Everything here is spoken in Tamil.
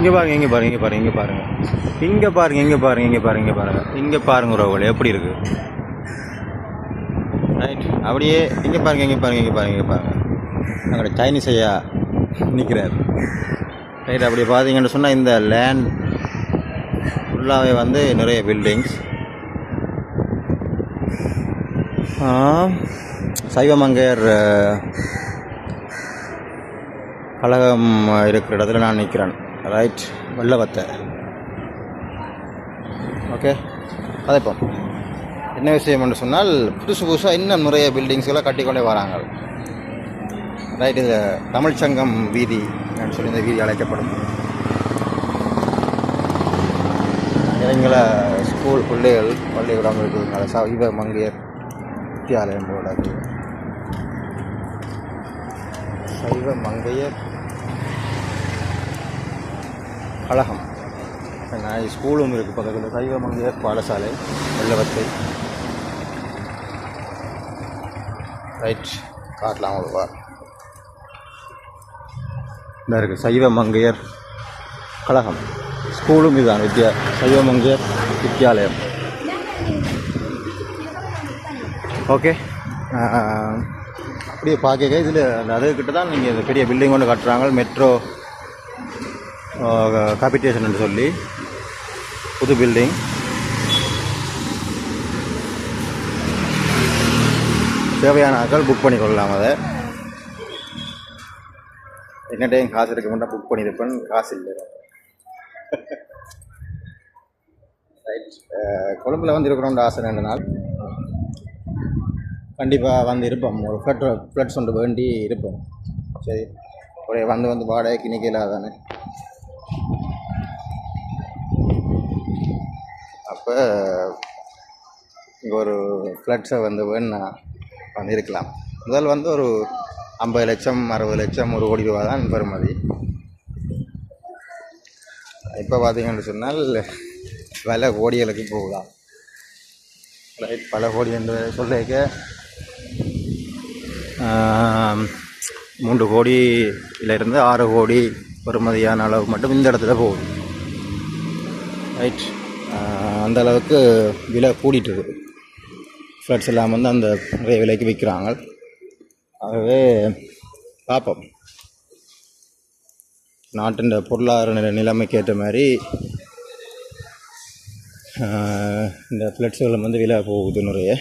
இங்கே பாருங்கள், இங்கே பாருங்கள், இங்கே பாருங்கள், இங்கே பாருங்கள், இங்கே பாருங்கள், இங்கே பாருங்கள், இங்கே பாருங்கள், இங்கே பாருங்கள், இங்கே பாருங்கள் உறவுகளே எப்படி இருக்குது. ரைட், அப்படியே இங்கே பாருங்கள், இங்கே பாருங்கள், இங்கே பாருங்கள், இங்கே பாருங்கள், அங்கே சைனீஸ் ஐயா நிற்கிறார். ரைட், அப்படி பார்த்தீங்கன்னு சொன்னால் இந்த லேண்ட் ஃபுல்லாகவே வந்து நிறைய பில்டிங்ஸ். சைவமங்கையர் கழகம் இருக்கிற இடத்துல நான் நிற்கிறேன். ரைட், வெள்ளவத்தை. ஓகே, கதைப்போம். என்ன விஷயம் என்று சொன்னால் புதுசு புதுசாக இன்னும் நிறைய பில்டிங்ஸ்களை கட்டிக்கொண்டே வராங்க. ரைட், இது தமிழ்ச்சங்கம் வீதி சொல்லி இந்த வீதி அழைக்கப்படும். இளைஞர்கள ஸ்கூல் பிள்ளைகள் பள்ளிக்கூடம் இருக்குதுனால சைவமங்கையர் வித்தியாலயம் போல சைவமங்கையர் கழகம். நான் ஸ்கூலும் இருக்குது பக்கத்தில். சைவமங்கையர் பாடசாலை வெள்ளவத்தை. ரைட், காட்டலாம் அவ்வளோவா. இந்த இருக்குது சைவமங்கையர் கழகம். ஸ்கூலும் இதுதான் சைவமங்கையர் வித்தியாலயம். ஓகே, அப்படியே பார்க்க இதில் அதுக்கிட்ட தான் நீங்கள் இந்த பெரிய பில்டிங் ஒன்று கட்டுறாங்க. மெட்ரோ காப்பிட்டேஷன் சொல்லி புது பில்டிங். தேவையான ஆட்கள் புக் பண்ணிக்கொள்ளலாம். அதை என்ன டைம் காசு இருக்க மாட்டா புக் பண்ணியிருப்பேன், காசு இல்லை. ரைட், கொழும்பில் வந்து இருக்கிறோன்ற ஆசை 2 நாள் கண்டிப்பாக வந்து இருப்போம். ஒரு ஃப்ளட்ஸ் ஒன்று வேண்டி இருப்போம். சரி, ஒரே வந்து வாடகைக்கு நிற்கல தானே. அப்போ இங்கே ஒரு ஃப்ளட்ஸை வேணுன்னா வந்து இருக்கலாம். முதல் ஒரு 50 லட்சம் 60 லட்சம் 1 கோடி ரூபா தான் பெறுமதி. இப்போ பார்த்தீங்கன்னு சொன்னால் விலை கோடிகளுக்கு போகுதா. ரைட், பல கோடி என்று சொல்லிக்க 3 கோடியிலிருந்து 6 கோடி பெறுமதியான அளவு மட்டும் இந்த இடத்துல போகுது. ரைட், அந்த அளவுக்கு விலை கூடிட்டு இருக்குது. ஃப்ளட்ஸ் எல்லாம் அந்த நிறைய விலைக்கு விற்கிறாங்க. ஆகவே பார்ப்போம், நாட்டின் பொருளாதார நிலைமைக்கு ஏற்ற மாதிரி இந்த ஃப்ளட்ஸுகள் விலை போகுது நிறைய.